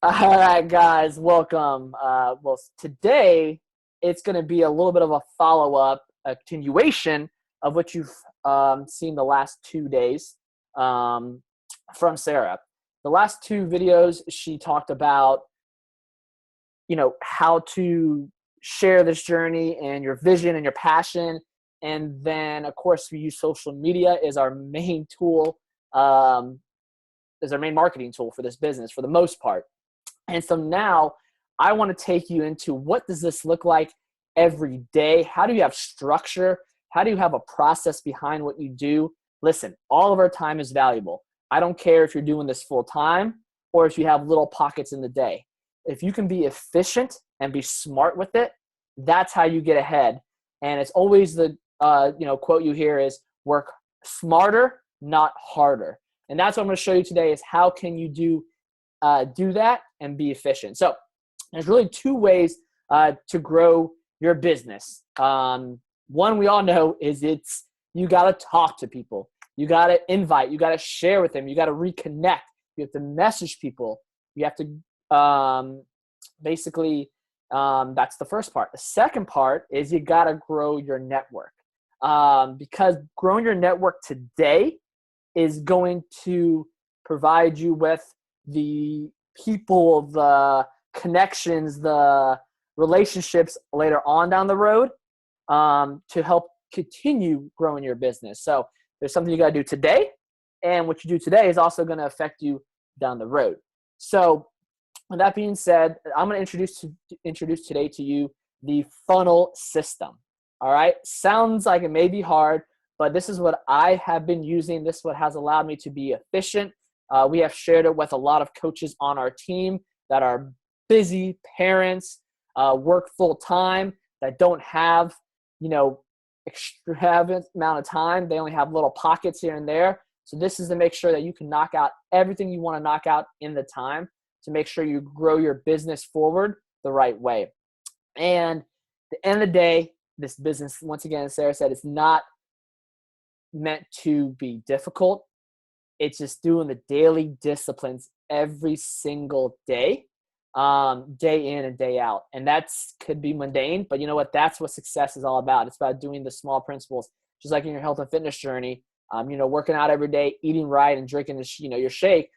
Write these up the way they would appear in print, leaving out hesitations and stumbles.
All right, guys, welcome. Today it's going to be a little bit of a follow-up, a continuation of what you've seen the last 2 days um, from Sarah. The last two videos, she talked about, how to share this journey and your vision and your passion. And then, of course, we use social media as our main tool, as our main marketing tool for this business for the most part. And so now I want to take you into what does this look like every day? How do you have structure? How do you have a process behind what you do? Listen, all of our time is valuable. I don't care if you're doing this full time or if you have little pockets in the day. If you can be efficient and be smart with it, that's how you get ahead. And it's always the quote you hear is work smarter, not harder. And that's what I'm going to show you today is how can you do that and be efficient. So there's really two ways to grow your business. One we all know is you got to talk to people. You got to invite. You got to share with them. You got to reconnect. You have to message people. You have to that's the first part. The second part is you got to grow your network because growing your network today is going to provide you with the people, the connections, the relationships later on down the road to help continue growing your business. So there's something you got to do today, and what you do today is also going to affect you down the road. So with that being said, I'm going to introduce today to you the funnel system. All right, sounds like it may be hard, but this is what I have been using. This is what has allowed me to be efficient. We have shared it with a lot of coaches on our team that are busy parents, work full time, that don't have, extravagant amount of time. They only have little pockets here and there. So this is to make sure that you can knock out everything you want to knock out in the time to make sure you grow your business forward the right way. And at the end of the day, this business, once again, as Sarah said, it's not meant to be difficult. It's just doing the daily disciplines every single day, day in and day out. And that's could be mundane, but you know what? That's what success is all about. It's about doing the small principles, just like in your health and fitness journey. Working out every day, eating right, and drinking your shake.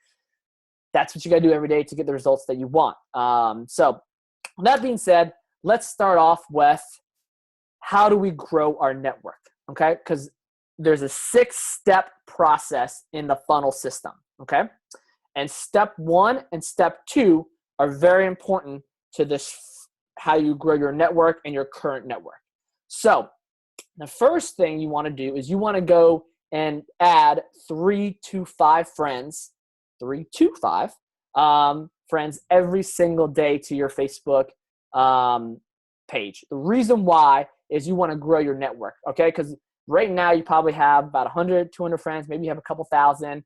That's what you got to do every day to get the results that you want. So that being said, let's start off with how do we grow our network? Okay, because there's a 6-step process in the funnel system, okay? And step 1 and step 2 are very important to this, how you grow your network and your current network. So the first thing you want to do is you want to go and add 3 to 5 friends, 3 to 5 friends every single day to your Facebook page. The reason why is you want to grow your network, okay? Because right now, you probably have about 100, 200 friends. Maybe you have a couple thousand.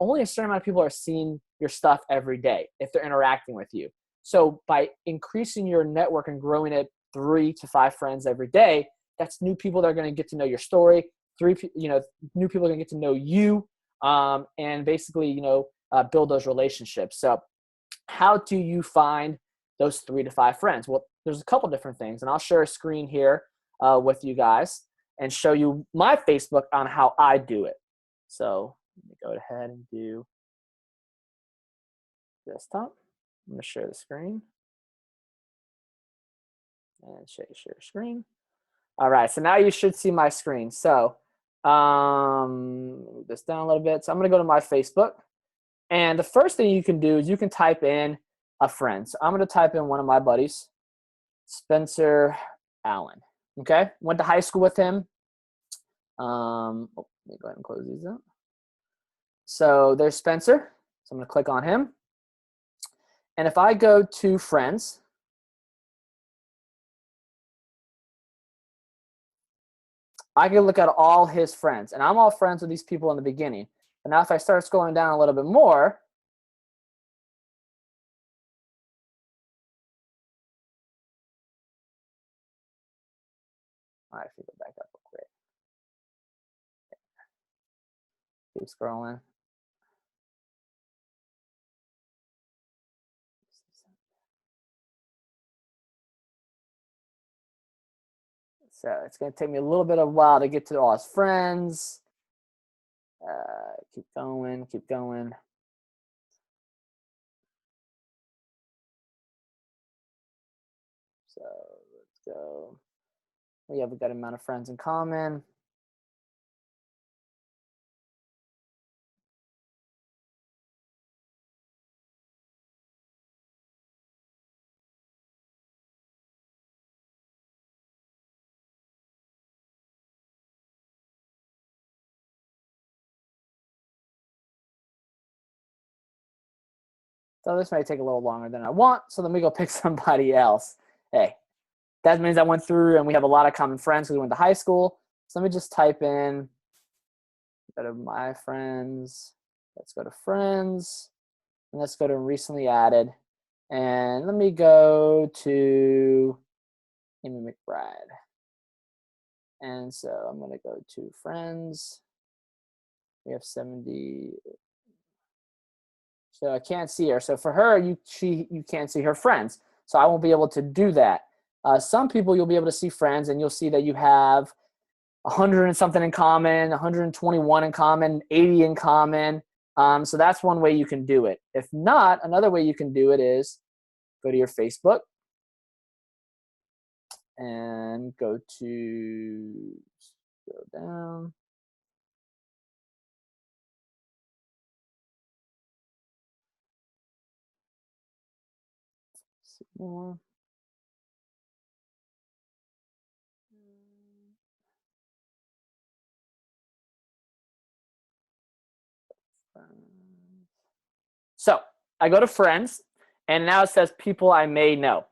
Only a certain amount of people are seeing your stuff every day if they're interacting with you. So by increasing your network and growing it 3 to 5 friends every day, that's new people that are going to get to know your story. New people are going to get to know you and basically, build those relationships. So how do you find those 3 to 5 friends? Well, there's a couple different things, and I'll share a screen here with you guys and show you my Facebook on how I do it. So let me go ahead and do desktop. I'm going to share the screen and share screen. All right, so now you should see my screen. So move this down a little bit. So I'm going to go to my Facebook, and the first thing you can do is you can type in a friend. So I'm going to type in one of my buddies, Spencer Allen. Okay, went to high school with him. Let me go ahead and close these up. So there's Spencer. So I'm going to click on him. And if I go to friends, I can look at all his friends. And I'm all friends with these people in the beginning. But now if I start scrolling down a little bit more, all right, if you go back up real quick. Keep scrolling. So it's going to take me a little bit of a while to get to all his friends. Keep going, keep going. So let's go. We have a good amount of friends in common. So this might take a little longer than I want. So let me go pick somebody else. Hey, that means I went through and we have a lot of common friends because we went to high school. So let me just type in, go to my friends. Let's go to friends. And let's go to recently added. And let me go to Amy McBride. And so I'm going to go to friends. We have 70. So I can't see her. So for her, you can't see her friends. So I won't be able to do that. Some people you'll be able to see friends, and you'll see that you have 100 and something in common, 121 in common, 80 in common. So that's one way you can do it. If not, another way you can do it is go to your Facebook and go down. See more. So I go to friends, and now it says people I may know.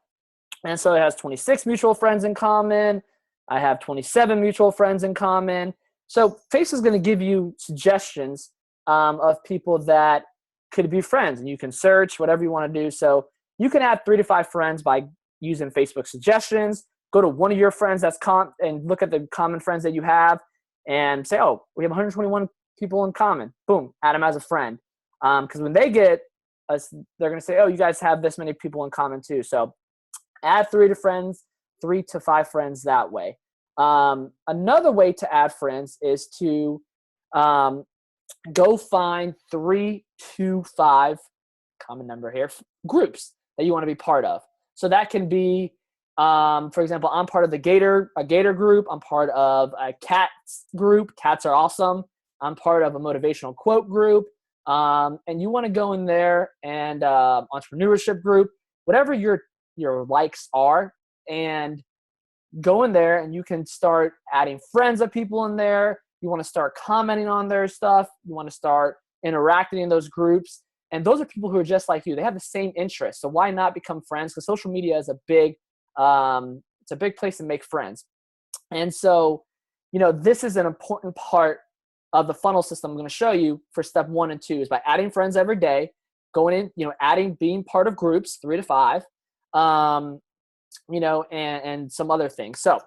And so it has 26 mutual friends in common. I have 27 mutual friends in common. So Facebook is going to give you suggestions of people that could be friends, and you can search whatever you want to do. So you can add 3 to 5 friends by using Facebook suggestions. Go to one of your friends and look at the common friends that you have and say, oh, we have 121 people in common. Boom, add them as a friend. Because when they get us, they're going to say, oh, you guys have this many people in common too. So add 3 to 5 friends that way. Another way to add friends is to go find 3 to 5, common number here, groups that you want to be part of. So that can be, for example, I'm part of a Gator group. I'm part of a cats group. Cats are awesome. I'm part of a motivational quote group. And you want to go in there and entrepreneurship group, whatever your likes are, and go in there and you can start adding friends of people in there. You want to start commenting on their stuff. You want to start interacting in those groups. And those are people who are just like you. They have the same interests. So why not become friends? Because social media is it's a big place to make friends. And so, this is an important part of the funnel system I'm going to show you for step 1 and 2 is by adding friends every day, going in, being part of groups, 3 to 5, and some other things. So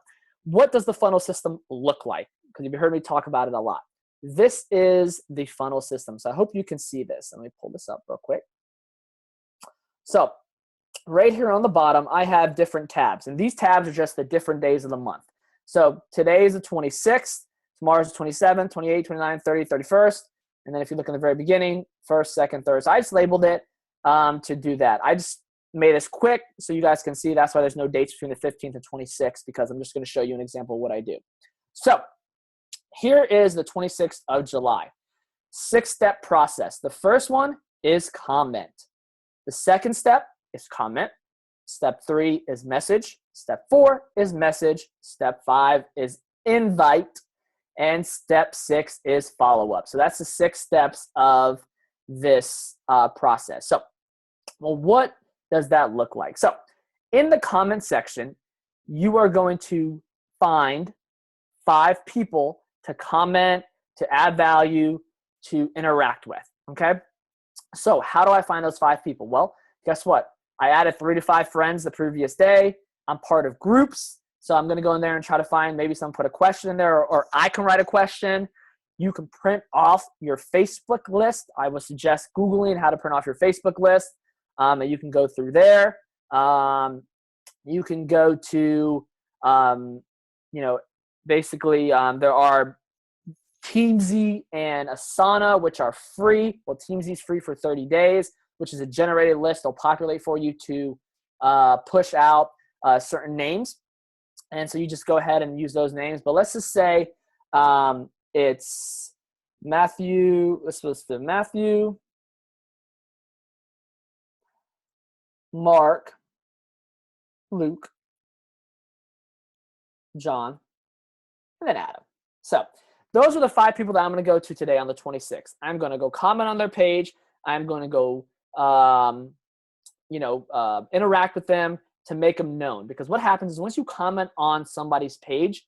what does the funnel system look like? Because you've heard me talk about it a lot. This is the funnel system. So I hope you can see this. Let me pull this up real quick. So right here on the bottom, I have different tabs. And these tabs are just the different days of the month. So today is the 26th. Tomorrow's the 27th, 28th, 29th, 30th, 31st. And then if you look in the very beginning, 1st, 2nd, 3rd. So I just labeled it to do that. I just made this quick so you guys can see. That's why there's no dates between the 15th and 26th, because I'm just going to show you an example of what I do. So here is the 26th of July. 6-step process. The first one is comment. The second step is comment. Step 3 is message. Step 4 is message. Step 5 is invite. And step 6 is follow-up. So that's the 6 steps of this process. So, what does that look like? So in the comment section, you are going to find 5 people to comment, to add value, to interact with, okay? So how do I find those 5 people? Well, guess what? I added 3 to 5 friends the previous day. I'm part of groups. So I'm going to go in there and try to find maybe someone put a question in there, or I can write a question. You can print off your Facebook list. I would suggest Googling how to print off your Facebook list. And you can go through there. You can go to you know, basically there are Teamsy and Asana, which are free. Well, Teamsy is free for 30 days, which is a generated list. They'll populate for you to push out certain names. And so you just go ahead and use those names. But let's just say it's Matthew. Let's do Matthew, Mark, Luke, John, and then Adam. So those are the 5 people that I'm going to go to today on the 26th. I'm going to go comment on their page. I'm going to go, interact with them to make them known. Because what happens is once you comment on somebody's page,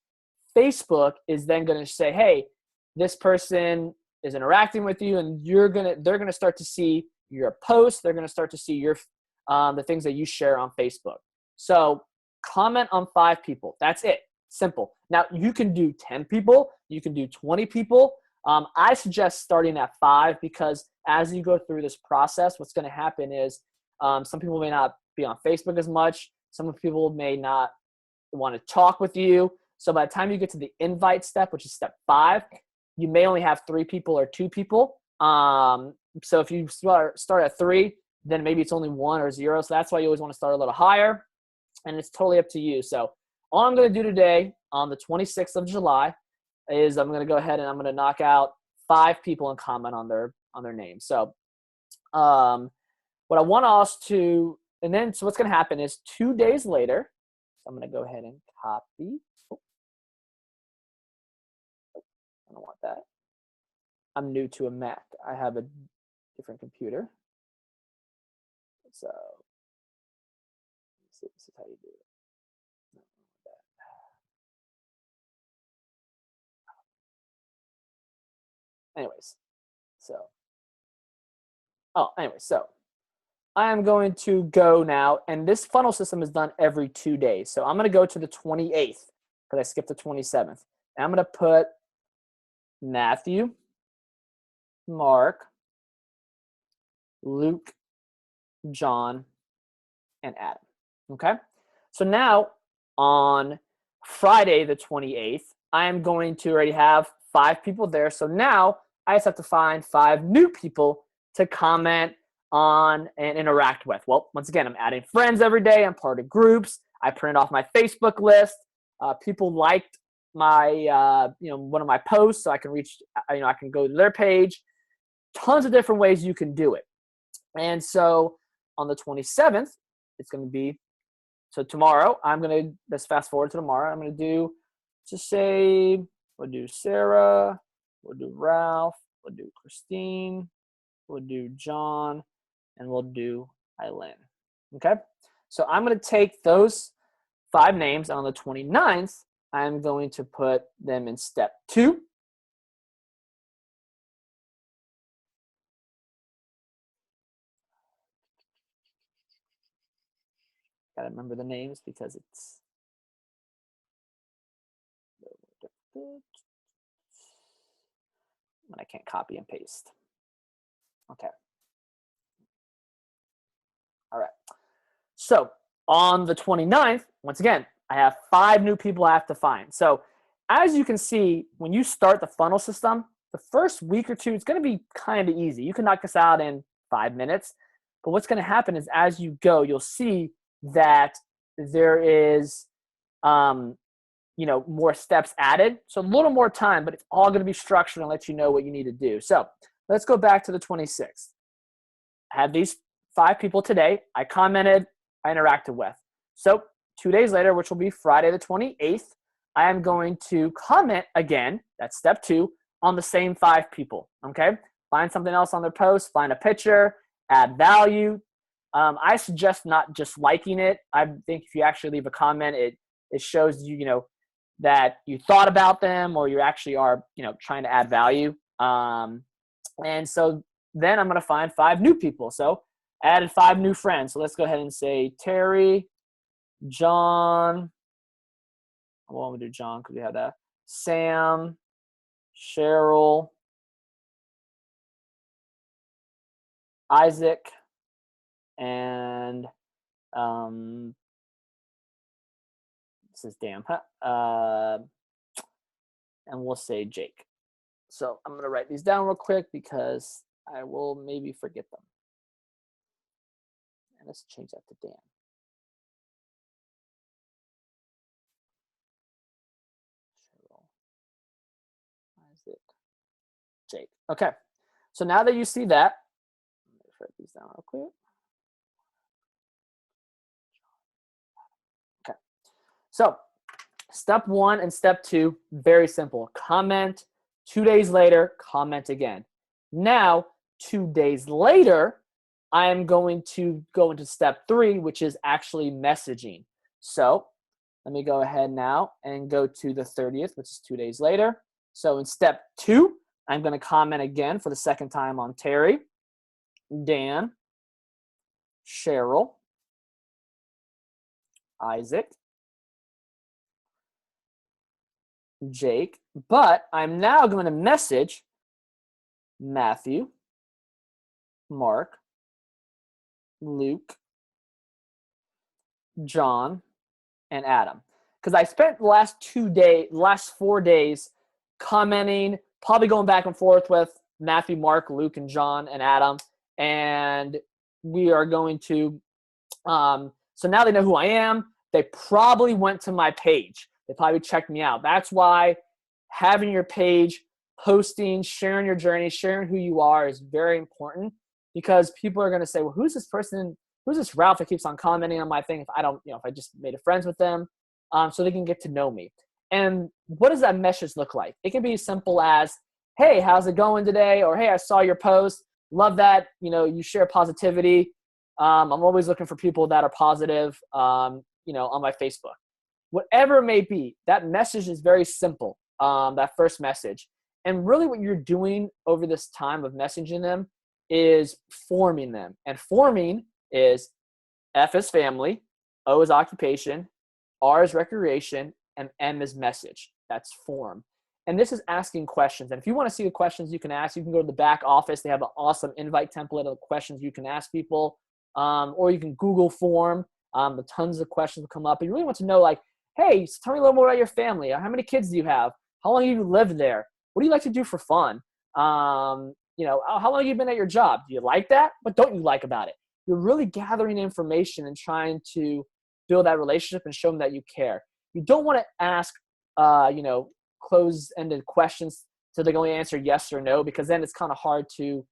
Facebook is then going to say, hey, this person is interacting with you, and they're going to start to see your posts. They're going to start to see your the things that you share on Facebook. So comment on 5 people. That's it. Simple. Now, you can do 10 people. You can do 20 people. I suggest starting at 5 because as you go through this process, what's going to happen is some people may not be on Facebook as much. Some people may not want to talk with you. So by the time you get to the invite step, which is step 5, you may only have 3 people or 2 people. So if you start at 3, then maybe it's only 1 or 0. So that's why you always want to start a little higher. And it's totally up to you. So all I'm going to do today on the 26th of July is I'm going to go ahead and I'm going to knock out 5 people and comment on their name. So what I want us to, and then so what's going to happen is 2 days later, so I'm going to go ahead and copy. I don't want that. I'm new to a Mac. I have a different computer. So let's see, this is how you do it. Anyways, so I am going to go now, and this funnel system is done every 2 days. So I'm going to go to the 28th because I skipped the 27th. And I'm going to put Matthew, Mark, Luke, John, and Adam. Okay? So now on Friday the 28th, I am going to already have 5 people there. So now I just have to find 5 new people to comment on and interact with. Well, once again, I'm adding friends every day. I'm part of groups. I printed off my Facebook list. People liked my, one of my posts, so I can reach, I can go to their page. Tons of different ways you can do it. And so on the 27th, it's going to be, so tomorrow, let's fast forward to tomorrow. I'm going to do, just say, we'll do Sarah, we'll do Ralph, we'll do Christine, we'll do John, and we'll do Eileen. Okay? So I'm going to take those 5 names. On the 29th, I'm going to put them in step 2. Got to remember the names because it's when I can't copy and paste. Okay. All right. So on the 29th, once again, I have 5 new people I have to find. So as you can see, when you start the funnel system, the first week or 2, it's going to be kind of easy. You can knock this out in 5 minutes. But what's going to happen is as you go, you'll see that there is, more steps added. So a little more time, but it's all going to be structured and let you know what you need to do. So let's go back to the 26th. I have these 5 people today. I commented, I interacted with. So 2 days later, which will be Friday the 28th, I am going to comment again, that's step 2, on the same 5 people, okay? Find something else on their post, find a picture, add value. I suggest not just liking it. I think if you actually leave a comment, it shows you, that you thought about them or you actually are, trying to add value. And so then I'm going to find 5 new people. So I added 5 new friends. So let's go ahead and say Terry, John. Well, we'll do John because we have that. Sam, Cheryl, Isaac, and This is Dan. And we'll say Jake. So I'm going to write these down real quick because I will maybe forget them. And let's change that to Dan. Isaac, Jake. Okay. So now that you see that, let me write these down real quick. Okay. So step 1 and step 2, very simple. Comment. 2 days later, comment again. Now, 2 days later, I am going to go into step 3, which is actually messaging. So let me go ahead now and go to the 30th, which is 2 days later. So in step 2, I'm going to comment again for the second time on Terry, Dan, Cheryl, Isaac, Jake, but I'm now going to message Matthew, Mark, Luke, John, and Adam. Because I spent the last 4 days commenting, probably going back and forth with Matthew, Mark, Luke, and John, and Adam. And we are going to, so now they know who I am. They probably went to my page. They probably checked me out. That's why having your page, posting, sharing your journey, sharing who you are is very important, because people are going to say, well, who's this person? Who's this Ralph that keeps on commenting on my thing if I don't, if I just made a friends with them, so they can get to know me. And what does that message look like? It can be as simple as, hey, how's it going today? Or, hey, I saw your post. Love that, you share positivity. I'm always looking for people that are positive, on my Facebook. Whatever it may be, that message is very simple, that first message. And really what you're doing over this time of messaging them is forming them. And forming is F is family, O is occupation, R is recreation, and M is message. That's form. And this is asking questions. And if you want to see the questions you can ask, you can go to the back office. They have an awesome invite template of questions you can ask people. Or you can Google form. The tons of questions will come up. And you really want to know, like, hey, tell me a little more about your family. How many kids do you have? How long have you lived there? What do you like to do for fun? How long have you been at your job? Do you like that? What don't you like about it? You're really gathering information and trying to build that relationship and show them that you care. You don't want to ask, closed-ended questions so they can only answer yes or no, because then it's kind of hard to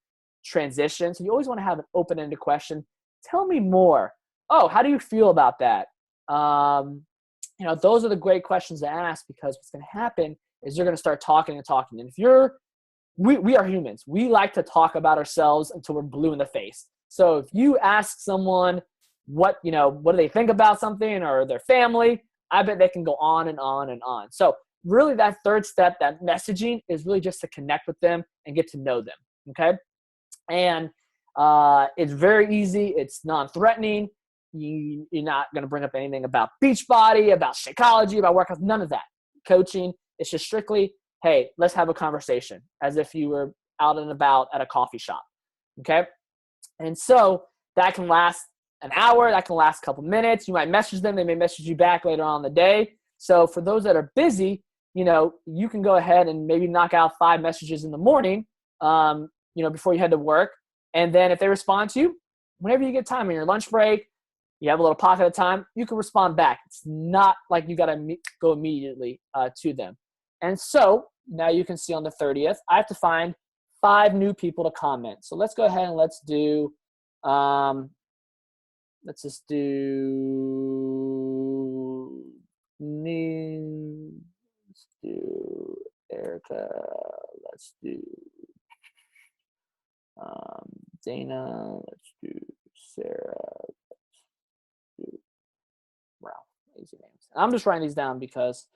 transition. So you always want to have an open-ended question. Tell me more. Oh, how do you feel about that? Those are the great questions to ask, because what's going to happen is you're going to start talking and talking. And if we are humans. We like to talk about ourselves until we're blue in the face. So if you ask someone what do they think about something or their family, I bet they can go on and on and on. So really that third step, that messaging, is really just to connect with them and get to know them. Okay. And it's very easy. It's non-threatening. You're not going to bring up anything about Beachbody, about Shakeology, about workouts, none of that. Coaching, it's just strictly, hey, let's have a conversation, as if you were out and about at a coffee shop. Okay. And so that can last an hour. That can last a couple minutes. You might message them. They may message you back later on in the day. So for those that are busy, you can go ahead and maybe knock out 5 messages in the morning, before you head to work. And then if they respond to you, whenever you get time on your lunch break, you have a little pocket of time, you can respond back. It's not like you got to go immediately to them. And so now you can see on the 30th, I have to find 5 new people to comment. So let's go ahead and let's do, let's do Erica. Let's do Dana. Let's do Sarah. Let's do Ralph. Easy names. I'm just writing these down because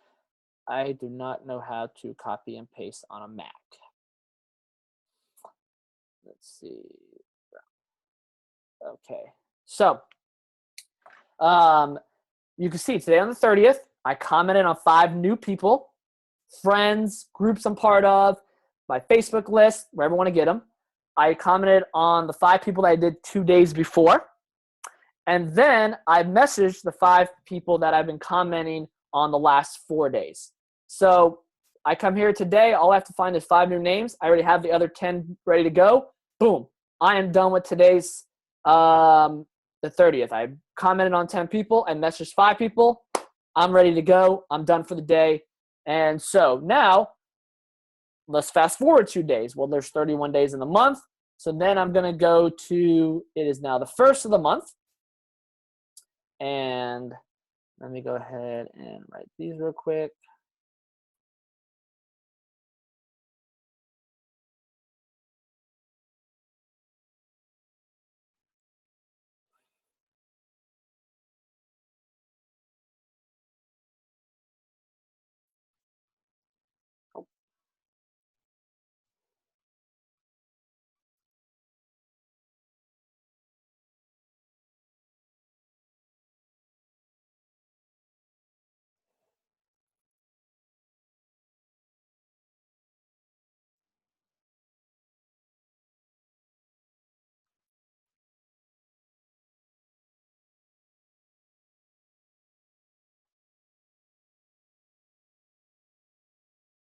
I do not know how to copy and paste on a Mac. Let's see. Okay. So you can see today on the 30th, I commented on 5 new people, friends, groups I'm part of, my Facebook list, wherever I want to get them. I commented on the 5 people that I did 2 days before. And then I messaged the 5 people that I've been commenting on the last 4 days. So I come here today. All I have to find is 5 new names. I already have the other 10 ready to go. Boom. I am done with today's the 30th. I commented on 10 people and messaged 5 people. I'm ready to go. I'm done for the day. And so now let's fast forward 2 days. Well, there's 31 days in the month. So then I'm going to go to, it is now the first of the month. And let me go ahead and write these real quick.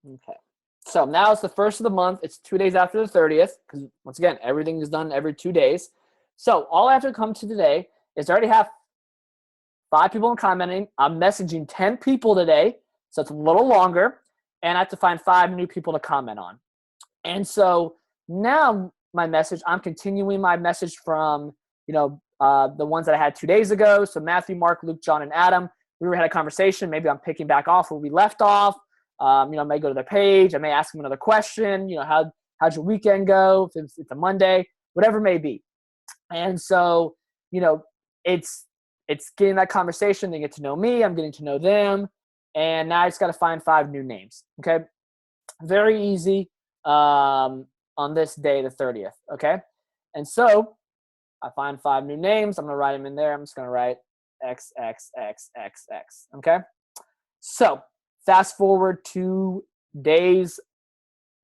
Okay. So now it's the first of the month. It's 2 days after the 30th because, once again, everything is done every 2 days. So all I have to come to today is I already have 5 people commenting. I'm messaging 10 people today, so it's a little longer, and I have to find 5 new people to comment on. And so now my message, I'm continuing my message from, the ones that I had 2 days ago. So Matthew, Mark, Luke, John, and Adam. We had a conversation. Maybe I'm picking back off where we left off. I may go to their page. I may ask them another question. How'd your weekend go? If it's a Monday, whatever it may be. And so, it's getting that conversation. They get to know me. I'm getting to know them. And now I just got to find 5 new names. Okay. Very easy on this day, the 30th. Okay. And so I find 5 new names. I'm going to write them in there. I'm just going to write XXXXX. Okay. So fast forward 2 days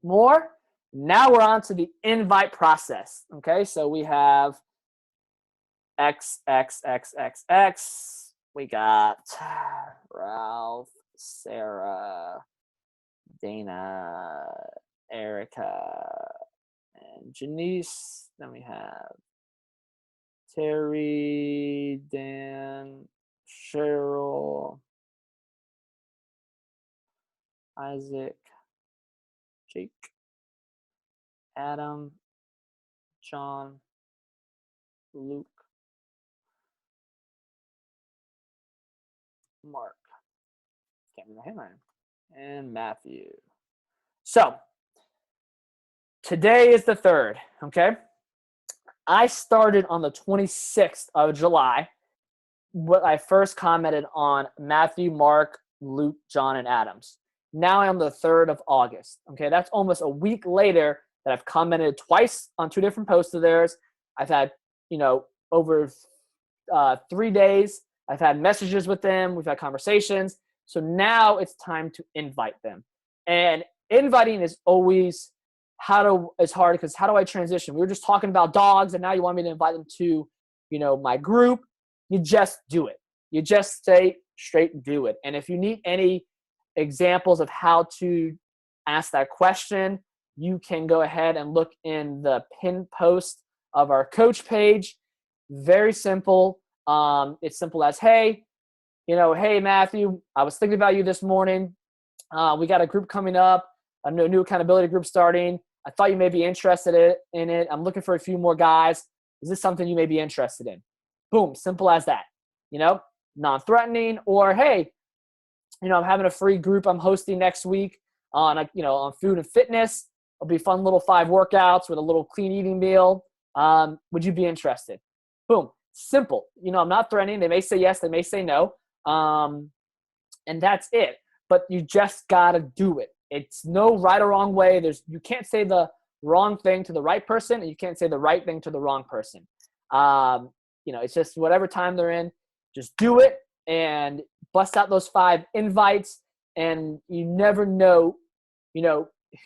more. Now we're on to the invite process. Okay. So we have XXXXX. We got Ralph, Sarah, Dana, Erica, and Janice. Then we have Terry, Dan, Cheryl, Isaac, Jake, Adam, John, Luke, Mark, can't remember my handwriting, and Matthew. So today is the 3rd, okay? I started on the 26th of July. What I first commented on Matthew, Mark, Luke, John, and Adams. Now I'm the 3rd of August. Okay, that's almost a week later that I've commented twice on 2 different posts of theirs. I've had, over 3 days. I've had messages with them. We've had conversations. So now it's time to invite them. And inviting is always it's hard because how do I transition? We were just talking about dogs, and now you want me to invite them to, my group. You just do it. You just say straight and do it. And if you need any examples of how to ask that question, you can go ahead and look in the pinned post of our coach page. Very simple. It's simple as, hey, hey, Matthew, I was thinking about you this morning. We got a group coming up, a new accountability group starting. I thought you may be interested in it. I'm looking for a few more guys. Is this something you may be interested in? Boom, simple as that. Non-threatening. Or, hey, I'm having a free group I'm hosting next week on food and fitness. It'll be fun little 5 workouts with a little clean eating meal. Would you be interested? Boom, simple. I'm not threatening. They may say yes, they may say no. And that's it. But you just gotta do it. It's no right or wrong way. You can't say the wrong thing to the right person, and you can't say the right thing to the wrong person. It's just whatever time they're in, just do it and bust out those 5 invites. And you never know,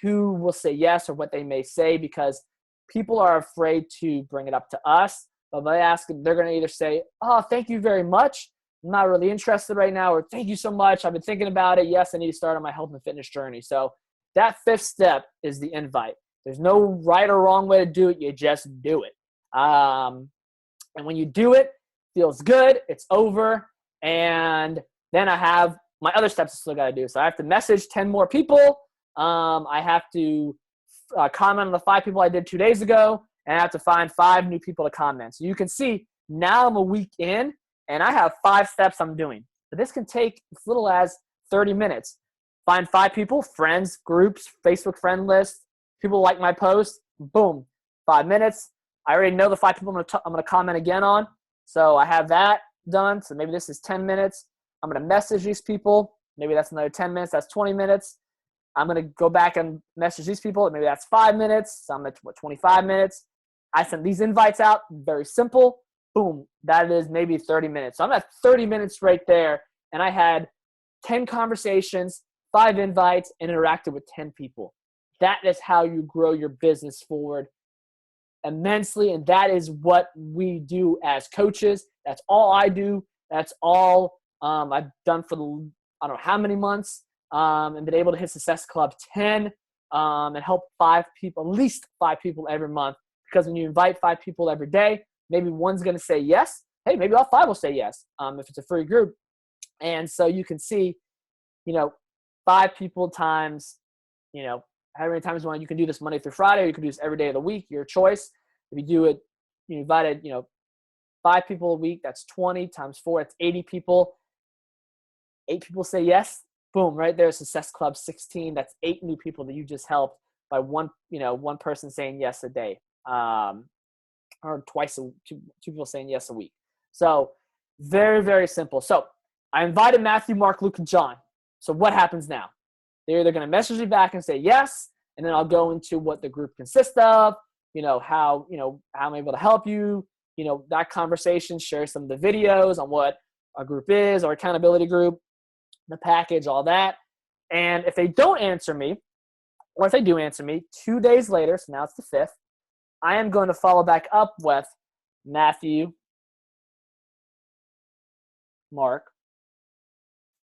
who will say yes or what they may say, because people are afraid to bring it up to us. But by asking, they're going to either say, oh, thank you very much, I'm not really interested right now, or thank you so much, I've been thinking about it. Yes, I need to start on my health and fitness journey. So that fifth step is the invite. There's no right or wrong way to do it. You just do it. And when you do it, feels good. It's over. And then I have my other steps I still got to do. So I have to message 10 more people. I have to comment on the 5 people I did 2 days ago. And I have to find 5 new people to comment. So you can see now I'm a week in and I have 5 steps I'm doing. But this can take as little as 30 minutes. Find 5 people, friends, groups, Facebook friend list. People like my post. Boom, 5 minutes. I already know the 5 people I'm going to comment again on. So I have that done. So maybe this is 10 minutes. I'm going to message these people. Maybe that's another 10 minutes. That's 20 minutes. I'm going to go back and message these people. Maybe that's 5 minutes. So I'm at 25 minutes. I send these invites out. Very simple. Boom. That is maybe 30 minutes. So I'm at 30 minutes right there. And I had 10 conversations, 5 invites, and interacted with 10 people. That is how you grow your business forward immensely. And that is what we do as coaches. That's all I do. That's all I've done for I don't know how many months, and been able to hit Success Club 10 and help 5 people, at least 5 people every month. Because when you invite 5 people every day, maybe one's going to say yes. Hey, maybe all 5 will say yes if it's a free group. And so you can see, 5 people times, how many times you can do this Monday through Friday, or you can do this every day of the week, your choice. If you do it, you invited, 5 people a week, that's 20 times 4, it's 80 people. 8 people say yes. Boom, right there, Success Club 16. That's 8 new people that you just helped by one person saying yes a day. Or two people saying yes a week. So very, very simple. So I invited Matthew, Mark, Luke, and John. So what happens now? They're either going to message me back and say yes, and then I'll go into what the group consists of, how I'm able to help you, that conversation, share some of the videos on what a group is, or accountability group, the package, all that. And if they don't answer me, or if they do answer me 2 days later, so now it's the 5th, I am going to follow back up with Matthew, Mark,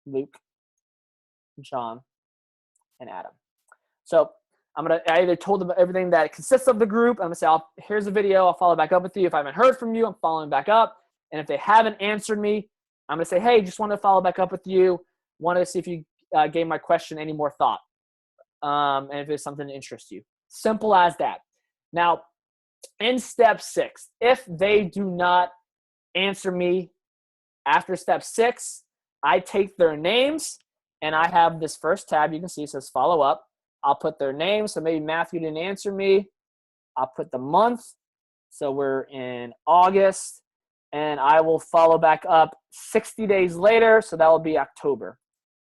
Luke, John, and Adam. So I either told them everything that consists of the group. I'm going to say, here's the video. I'll follow back up with you. If I haven't heard from you, I'm following back up. And if they haven't answered me, I'm going to say, hey, just wanted to follow back up with you. Wanted to see if you gave my question any more thought. And if it's something that interests you. Simple as that. Now, in step 6, if they do not answer me after step 6, I take their names and I have this first tab. You can see it says follow up. I'll put their names. So maybe Matthew didn't answer me. I'll put the month. So we're in August, and I will follow back up 60 days later. So that will be October.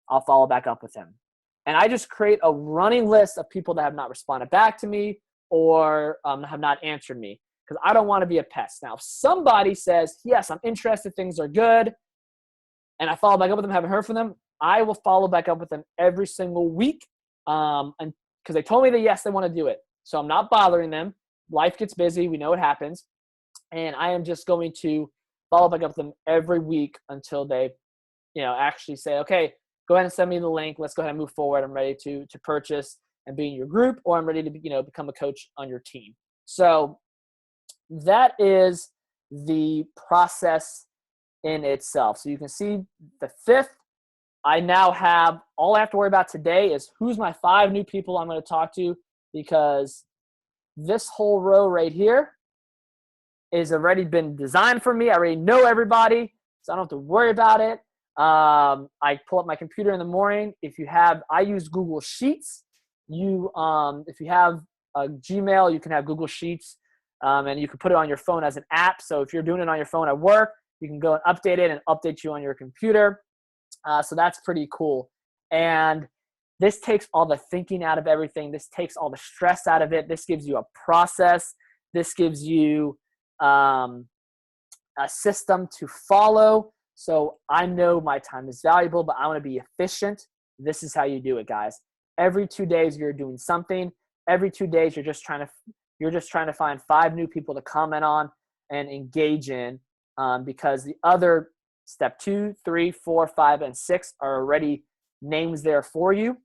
I'll follow back up with him. And I just create a running list of people that have not responded back to me or have not answered me, because I don't want to be a pest. Now, if somebody says, yes, I'm interested, things are good, and I follow back up with them, haven't heard from them, I will follow back up with them every single week, and because they told me that, yes, they want to do it. So I'm not bothering them. Life gets busy. We know it happens. And I am just going to follow back up with them every week until they, actually say, okay, go ahead and send me the link. Let's go ahead and move forward. I'm ready to purchase and be in your group, or I'm ready to, become a coach on your team. So that is the process in itself. So you can see the 5th, I now have, all I have to worry about today is who's my 5 new people I'm going to talk to, because this whole row right here is already been designed for me. I already know everybody, so I don't have to worry about it. I pull up my computer in the morning. I use Google Sheets. If you have a Gmail, you can have Google Sheets, and you can put it on your phone as an app. So if you're doing it on your phone at work, you can go and update it and update you on your computer. So that's pretty cool. And this takes all the thinking out of everything. This takes all the stress out of it. This gives you a process. This gives you a system to follow. So I know my time is valuable, but I want to be efficient. This is how you do it, guys. Every 2 days you're doing something. Every 2 days you're just trying to find 5 new people to comment on and engage in, because the other Step 2, 3, 4, 5, and 6 are already names there for you.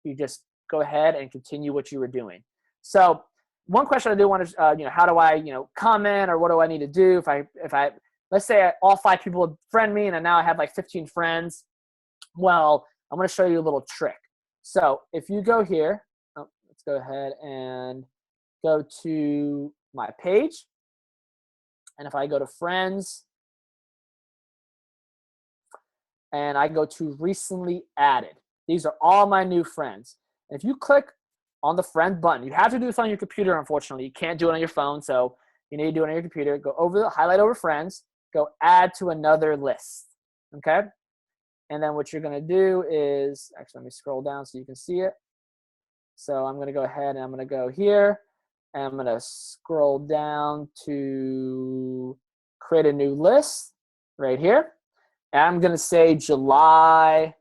You just go ahead and continue what you were doing. So one question I do want to, how do I, comment, or what do I need to do if I let's say all 5 people friend me and now I have like 15 friends. Well, I'm going to show you a little trick. So if you go here, let's go ahead and go to my page. And if I go to friends and I go to recently added, these are all my new friends. And if you click on the friend button, you have to do this on your computer, unfortunately. You can't do it on your phone, so you need to do it on your computer. Go over the highlight over friends, go add to another list, okay? And then what you're gonna do is, actually let me scroll down so you can see it. So I'm gonna go ahead and I'm gonna go here, and I'm gonna scroll down to create a new list right here. And I'm gonna say July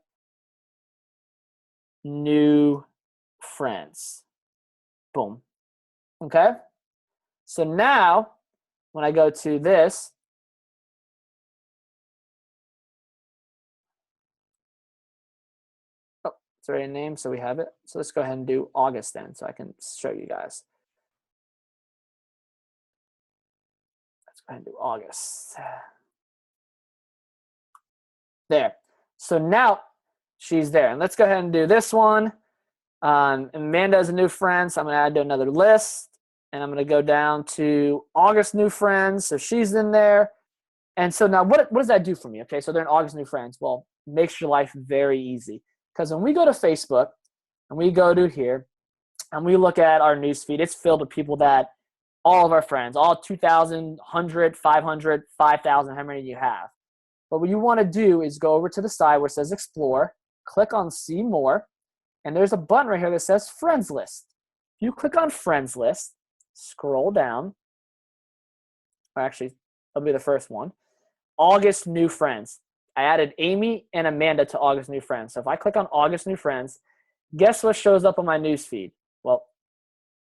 new friends. Boom. Okay. So now when I go to this, oh, it's already named, so we have it. So let's go ahead and do August then, so I can show you guys. Let's go ahead and do August. There. So now she's there. And let's go ahead and do this one. Amanda is a new friend, so I'm going to add to another list. And I'm going to go down to August new friends. So she's in there. And so now what does that do for me? Okay, so they're in August new friends. Well, it makes your life very easy. Because when we go to Facebook and we go to here and we look at our newsfeed, it's filled with people that all of our friends, all 2,000, 100, 500, 5,000, how many you have. But what you want to do is go over to the side where it says Explore, click on See More, and there's a button right here that says Friends List. If you click on Friends List, scroll down, or actually, that'll be the first one, August New Friends. I added Amy and Amanda to August New Friends. So if I click on August New Friends, guess what shows up on my newsfeed? Well,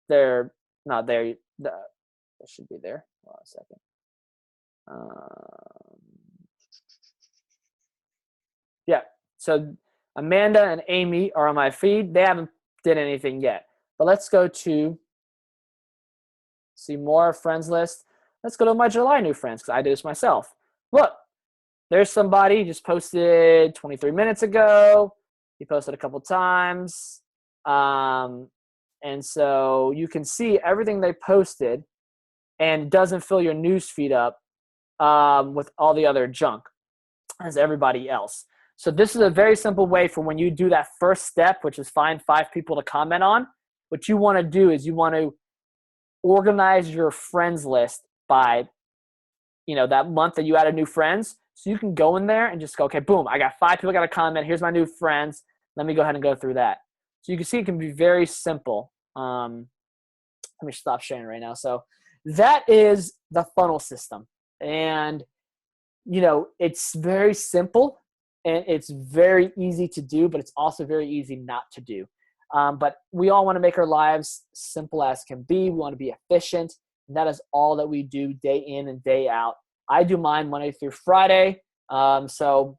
they're not there. It should be there. Hold on a second. Yeah, so Amanda and Amy are on my feed. They haven't did anything yet. But let's go to see more friends list. Let's go to my July new friends because I did this myself. Look, there's somebody just posted 23 minutes ago. He posted a couple times. And so you can see everything they posted and doesn't fill your news feed up with all the other junk as everybody else. So this is a very simple way for when you do that first step, which is find 5 people to comment on. What you want to do is you want to organize your friends list by, that month that you added new friends. So you can go in there and just go, okay, boom, I got 5 people got to comment. Here's my new friends. Let me go ahead and go through that. So you can see it can be very simple. Let me stop sharing right now. So that is the funnel system. And, it's very simple. And it's very easy to do, but it's also very easy not to do. But we all want to make our lives simple as can be. We want to be efficient. And that is all that we do day in and day out. I do mine Monday through Friday. So,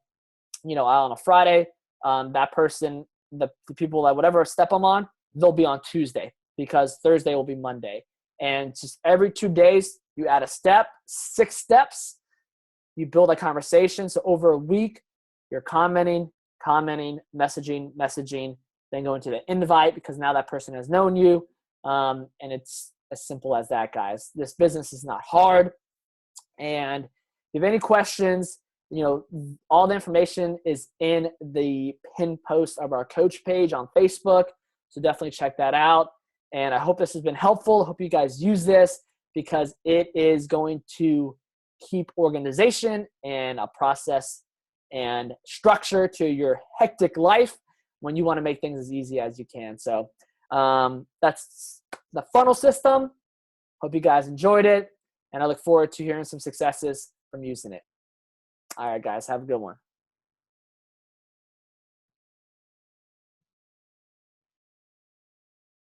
on a Friday, that person, the people that whatever step I'm on, they'll be on Tuesday because Thursday will be Monday. And just every 2 days, you add a step, 6 steps, you build a conversation. So over a week, you're commenting, messaging, then go into the invite because now that person has known you. And it's as simple as that, guys. This business is not hard. And if you have any questions, all the information is in the pinned post of our coach page on Facebook. So definitely check that out. And I hope this has been helpful. I hope you guys use this because it is going to keep organization and a process and structure to your hectic life when you want to make things as easy as you can. So that's the funnel system. Hope you guys enjoyed it. And I look forward to hearing some successes from using it. All right, guys, have a good one.